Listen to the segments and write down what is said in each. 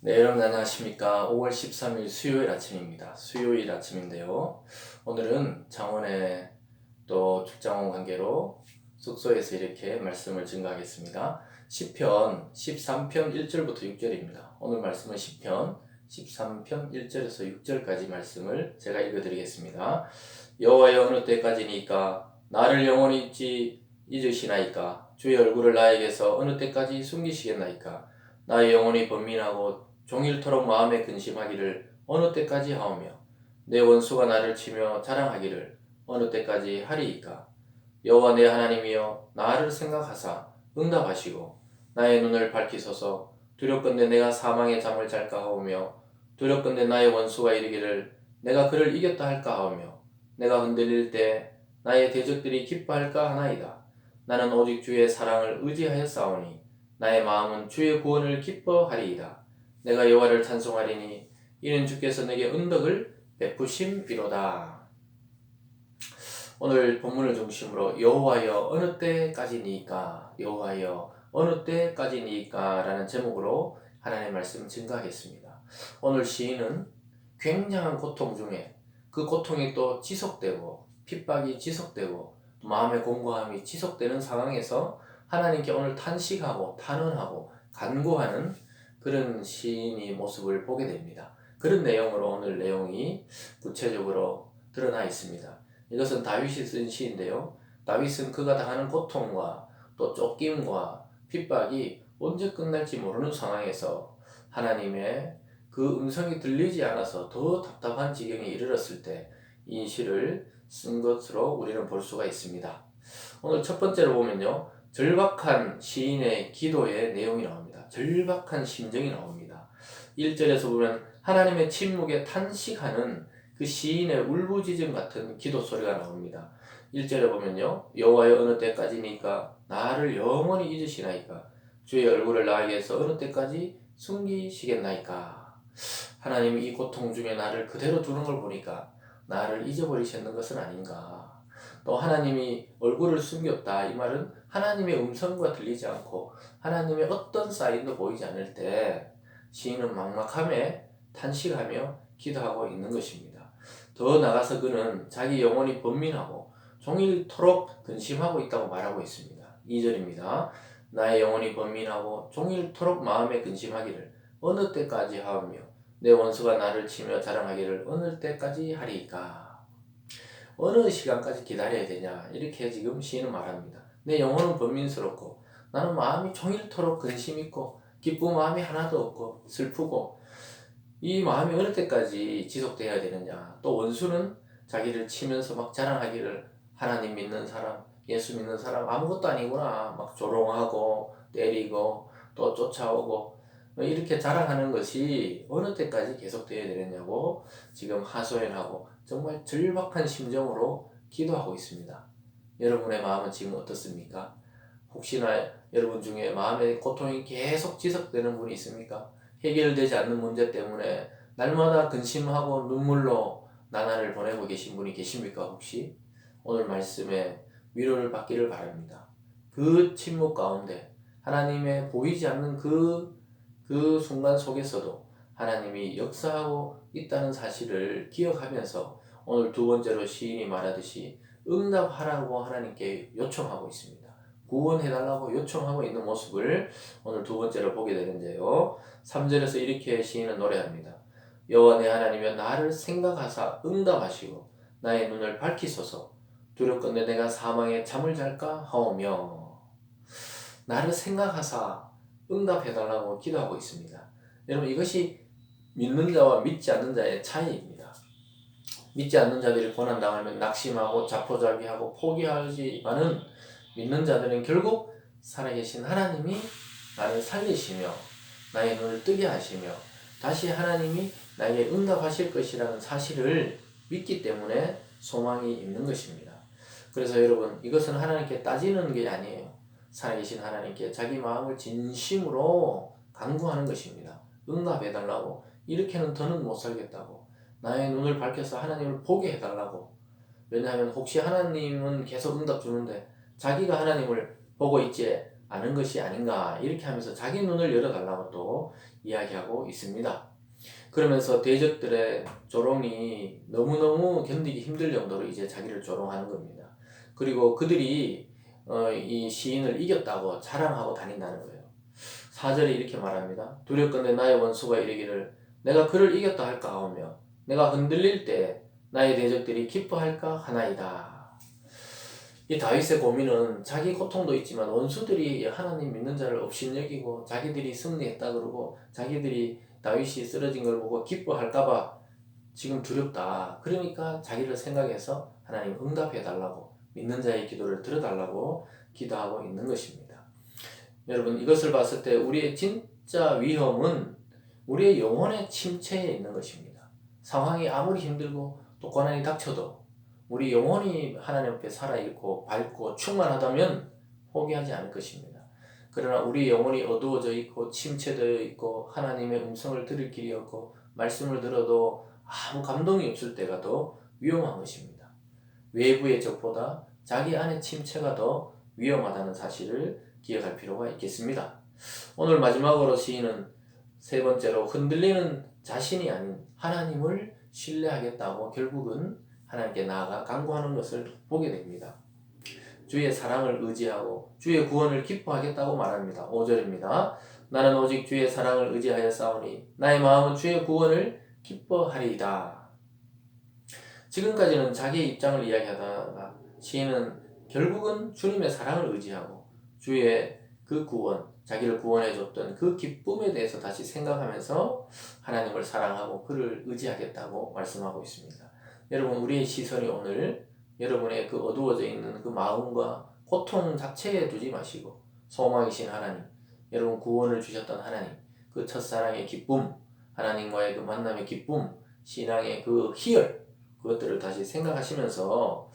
네, 여러분 안녕하십니까. 5월 13일 수요일 아침입니다. 수요일 아침인데요. 오늘은 창원에 또 출장 온 관계로 숙소에서 이렇게 말씀을 증거하겠습니다. 시편 13편 1절부터 6절입니다. 오늘 말씀은 시편 13편 1절에서 6절까지 말씀을 제가 읽어드리겠습니다. 여호와여 어느 때까지니까 나를 영원히 잊으시나이까 주의 얼굴을 나에게서 어느 때까지 숨기시겠나이까 나의 영혼이 번민하고 종일토록 마음에 근심하기를 어느 때까지 하오며 내 원수가 나를 치며 자랑하기를 어느 때까지 하리이까. 여호와 내 하나님이여 나를 생각하사 응답하시고 나의 눈을 밝히소서. 두렵건대 내가 사망의 잠을 잘까 하오며 두렵건대 나의 원수가 이르기를 내가 그를 이겼다 할까 하오며 내가 흔들릴 때 나의 대적들이 기뻐할까 하나이다. 나는 오직 주의 사랑을 의지하여 싸우니 나의 마음은 주의 구원을 기뻐하리이다. 내가 여호와를 찬송하리니 이는 주께서 내게 은덕을 베푸심이로다. 오늘 본문을 중심으로 여호와여 어느 때까지니까 여호와여 어느 때까지니까 라는 제목으로 하나님의 말씀 증거하겠습니다. 오늘 시인은 굉장한 고통 중에 그 고통이 또 지속되고 핍박이 지속되고 마음의 공고함이 지속되는 상황에서 하나님께 오늘 탄식하고 탄원하고 간구하는 그런 시인의 모습을 보게 됩니다. 그런 내용으로 오늘 내용이 구체적으로 드러나 있습니다. 이것은 다윗이 쓴 시인데요. 다윗은 그가 당하는 고통과 또 쫓김과 핍박이 언제 끝날지 모르는 상황에서 하나님의 그 음성이 들리지 않아서 더 답답한 지경에 이르렀을 때 이 시를 쓴 것으로 우리는 볼 수가 있습니다. 오늘 첫 번째로 보면요. 절박한 시인의 기도의 내용이 나옵니다. 절박한 심정이 나옵니다. 1절에서 보면 하나님의 침묵에 탄식하는 그 시인의 울부짖음 같은 기도 소리가 나옵니다. 1절에 보면요. 여호와여 어느 때까지니까 나를 영원히 잊으시나이까 주의 얼굴을 나에게서 어느 때까지 숨기시겠나이까. 하나님이 이 고통 중에 나를 그대로 두는 걸 보니까 나를 잊어버리셨는 것은 아닌가. 또 하나님이 얼굴을 숨겼다. 이 말은 하나님의 음성과 들리지 않고 하나님의 어떤 사인도 보이지 않을 때 시인은 막막함에 탄식하며 기도하고 있는 것입니다. 더 나아가서 그는 자기 영혼이 번민하고 종일토록 근심하고 있다고 말하고 있습니다. 2절입니다. 나의 영혼이 번민하고 종일토록 마음에 근심하기를 어느 때까지 하오며 내 원수가 나를 치며 자랑하기를 어느 때까지 하리이까. 어느 시간까지 기다려야 되냐 이렇게 지금 시인은 말합니다. 내 영혼은 번민스럽고 나는 마음이 종일토록 근심 있고 기쁜 마음이 하나도 없고 슬프고 이 마음이 어느 때까지 지속돼야 되느냐. 또 원수는 자기를 치면서 막 자랑하기를 하나님 믿는 사람, 예수 믿는 사람 아무것도 아니구나 막 조롱하고 때리고 또 쫓아오고 이렇게 자랑하는 것이 어느 때까지 계속돼야 되느냐고 지금 하소연하고 정말 절박한 심정으로 기도하고 있습니다. 여러분의 마음은 지금 어떻습니까? 혹시나 여러분 중에 마음의 고통이 계속 지속되는 분이 있습니까? 해결되지 않는 문제 때문에 날마다 근심하고 눈물로 나날을 보내고 계신 분이 계십니까? 혹시? 오늘 말씀에 위로를 받기를 바랍니다. 그 침묵 가운데 하나님의 보이지 않는 그 순간 속에서도 하나님이 역사하고 있다는 사실을 기억하면서 오늘 두 번째로 시인이 말하듯이 응답하라고 하나님께 요청하고 있습니다. 구원해달라고 요청하고 있는 모습을 오늘 두 번째로 보게 되는데요. 3절에서 이렇게 시인은 노래합니다. 여호와 내 하나님이여 나를 생각하사 응답하시고 나의 눈을 밝히소서. 두렵건대 내가 사망에 잠을 잘까 하오며 나를 생각하사 응답해달라고 기도하고 있습니다. 여러분 이것이 믿는 자와 믿지 않는 자의 차이입니다. 믿지 않는 자들이 고난당하면 낙심하고 자포자기하고 포기하지만은 믿는 자들은 결국 살아계신 하나님이 나를 살리시며 나의 눈을 뜨게 하시며 다시 하나님이 나에게 응답하실 것이라는 사실을 믿기 때문에 소망이 있는 것입니다. 그래서 여러분 이것은 하나님께 따지는 게 아니에요. 살아계신 하나님께 자기 마음을 진심으로 간구하는 것입니다. 응답해달라고. 이렇게는 더는 못 살겠다고. 나의 눈을 밝혀서 하나님을 보게 해달라고. 왜냐하면 혹시 하나님은 계속 응답 주는데 자기가 하나님을 보고 있지 아는 것이 아닌가 이렇게 하면서 자기 눈을 열어달라고 또 이야기하고 있습니다. 그러면서 대적들의 조롱이 너무너무 견디기 힘들 정도로 이제 자기를 조롱하는 겁니다. 그리고 그들이 이 시인을 이겼다고 자랑하고 다닌다는 거예요. 4절에 이렇게 말합니다. 두렵건대 나의 원수가 이르기를 내가 그를 이겼다 할까 하오며 내가 흔들릴 때 나의 대적들이 기뻐할까 하나이다. 이 다윗의 고민은 자기 고통도 있지만 원수들이 하나님 믿는 자를 업신여기고 자기들이 승리했다 그러고 자기들이 다윗이 쓰러진 걸 보고 기뻐할까봐 지금 두렵다. 그러니까 자기를 생각해서 하나님 응답해달라고 믿는 자의 기도를 들어달라고 기도하고 있는 것입니다. 여러분 이것을 봤을 때 우리의 진짜 위험은 우리의 영혼의 침체에 있는 것입니다. 상황이 아무리 힘들고 또 고난이 닥쳐도 우리 영혼이 하나님 앞에 살아있고 밝고 충만하다면 포기하지 않을 것입니다. 그러나 우리 영혼이 어두워져 있고 침체되어 있고 하나님의 음성을 들을 길이 없고 말씀을 들어도 아무 감동이 없을 때가 더 위험한 것입니다. 외부의 적보다 자기 안의 침체가 더 위험하다는 사실을 기억할 필요가 있겠습니다. 오늘 마지막으로 시인은 세 번째로 흔들리는 자신이 아닌 하나님을 신뢰하겠다고 결국은 하나님께 나아가 간구하는 것을 보게 됩니다. 주의 사랑을 의지하고 주의 구원을 기뻐하겠다고 말합니다. 5절입니다. 나는 오직 주의 사랑을 의지하여 싸우니 나의 마음은 주의 구원을 기뻐하리이다. 지금까지는 자기의 입장을 이야기하다가 시인은 결국은 주님의 사랑을 의지하고 주의 그 구원, 자기를 구원해줬던 그 기쁨에 대해서 다시 생각하면서 하나님을 사랑하고 그를 의지하겠다고 말씀하고 있습니다. 여러분 우리의 시선이 오늘 여러분의 그 어두워져 있는 그 마음과 고통 자체에 두지 마시고 소망이신 하나님, 여러분 구원을 주셨던 하나님, 그 첫사랑의 기쁨, 하나님과의 그 만남의 기쁨, 신앙의 그 희열, 그것들을 다시 생각하시면서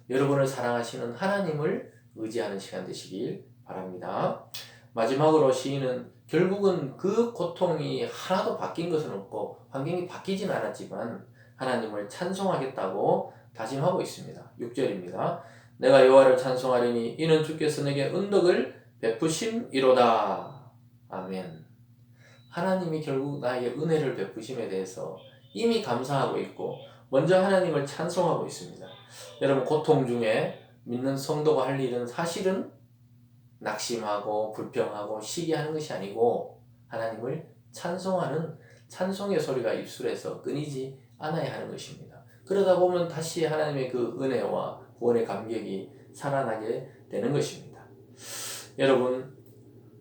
여러분을 사랑하시는 하나님을 의지하는 시간 되시길 바랍니다. 마지막으로 시인은 결국은 그 고통이 하나도 바뀐 것은 없고 환경이 바뀌진 않았지만 하나님을 찬송하겠다고 다짐하고 있습니다. 6절입니다. 내가 여호와를 찬송하리니 이는 주께서 내게 은덕을 베푸심이로다. 아멘. 하나님이 결국 나에게 은혜를 베푸심에 대해서 이미 감사하고 있고 먼저 하나님을 찬송하고 있습니다. 여러분 고통 중에 믿는 성도가 할 일은 사실은 낙심하고 불평하고 시기하는 것이 아니고 하나님을 찬송하는 찬송의 소리가 입술에서 끊이지 않아야 하는 것입니다. 그러다 보면 다시 하나님의 그 은혜와 구원의 감격이 살아나게 되는 것입니다. 여러분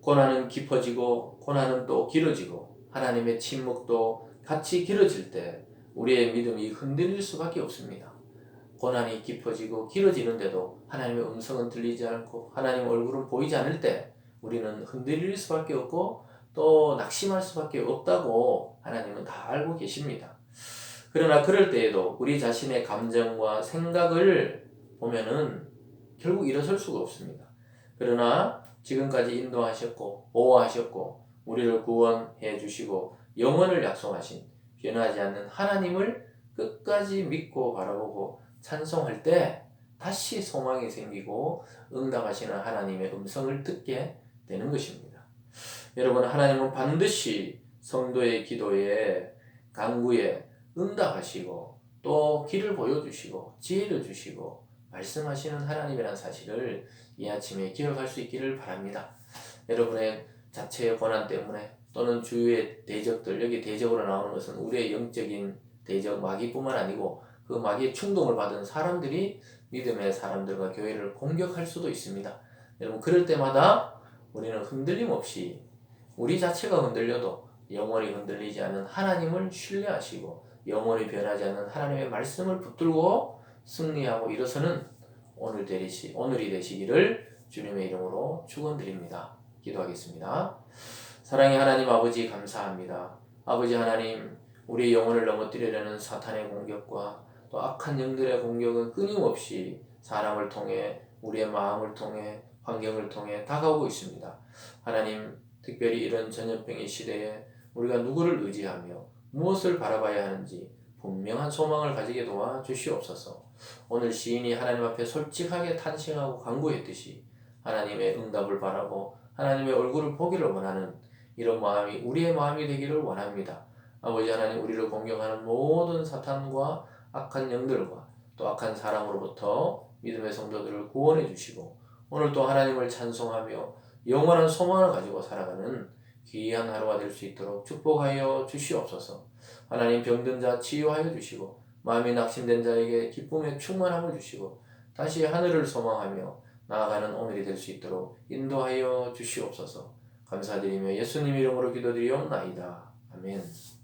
고난은 깊어지고 고난은 또 길어지고 하나님의 침묵도 같이 길어질 때 우리의 믿음이 흔들릴 수밖에 없습니다. 고난이 깊어지고 길어지는데도 하나님의 음성은 들리지 않고 하나님의 얼굴은 보이지 않을 때 우리는 흔들릴 수밖에 없고 또 낙심할 수밖에 없다고 하나님은 다 알고 계십니다. 그러나 그럴 때에도 우리 자신의 감정과 생각을 보면은 결국 일어설 수가 없습니다. 그러나 지금까지 인도하셨고 보호하셨고 우리를 구원해 주시고 영원을 약속하신 변하지 않는 하나님을 끝까지 믿고 바라보고 찬송할 때 다시 소망이 생기고 응답하시는 하나님의 음성을 듣게 되는 것입니다. 여러분 하나님은 반드시 성도의 기도에 간구에 응답하시고 또 길을 보여주시고 지혜를 주시고 말씀하시는 하나님이라는 사실을 이 아침에 기억할 수 있기를 바랍니다. 여러분의 자체의 고난 때문에 또는 주위의 대적들, 여기 대적으로 나오는 것은 우리의 영적인 대적 마귀뿐만 아니고 그 마귀의 충동을 받은 사람들이 믿음의 사람들과 교회를 공격할 수도 있습니다. 여러분 그럴 때마다 우리는 흔들림 없이 우리 자체가 흔들려도 영원히 흔들리지 않는 하나님을 신뢰하시고 영원히 변하지 않는 하나님의 말씀을 붙들고 승리하고 일어서는 오늘이 되시기를 주님의 이름으로 축원드립니다. 기도하겠습니다. 사랑의 하나님 아버지 감사합니다. 아버지 하나님 우리의 영혼을 넘어뜨리려는 사탄의 공격과 또 악한 영들의 공격은 끊임없이 사람을 통해 우리의 마음을 통해 환경을 통해 다가오고 있습니다. 하나님 특별히 이런 전염병의 시대에 우리가 누구를 의지하며 무엇을 바라봐야 하는지 분명한 소망을 가지게 도와주시옵소서. 오늘 시인이 하나님 앞에 솔직하게 탄식하고 간구했듯이 하나님의 응답을 바라고 하나님의 얼굴을 보기를 원하는 이런 마음이 우리의 마음이 되기를 원합니다. 아버지 하나님, 우리를 공격하는 모든 사탄과 악한 영들과 또 악한 사람으로부터 믿음의 성도들을 구원해 주시고 오늘 또 하나님을 찬송하며 영원한 소망을 가지고 살아가는 귀한 하루가 될 수 있도록 축복하여 주시옵소서. 하나님, 병든 자 치유하여 주시고 마음이 낙심된 자에게 기쁨의 충만함을 주시고 다시 하늘을 소망하며 나아가는 오늘이 될 수 있도록 인도하여 주시옵소서. 감사드리며 예수님 이름으로 기도드리옵나이다. 아멘.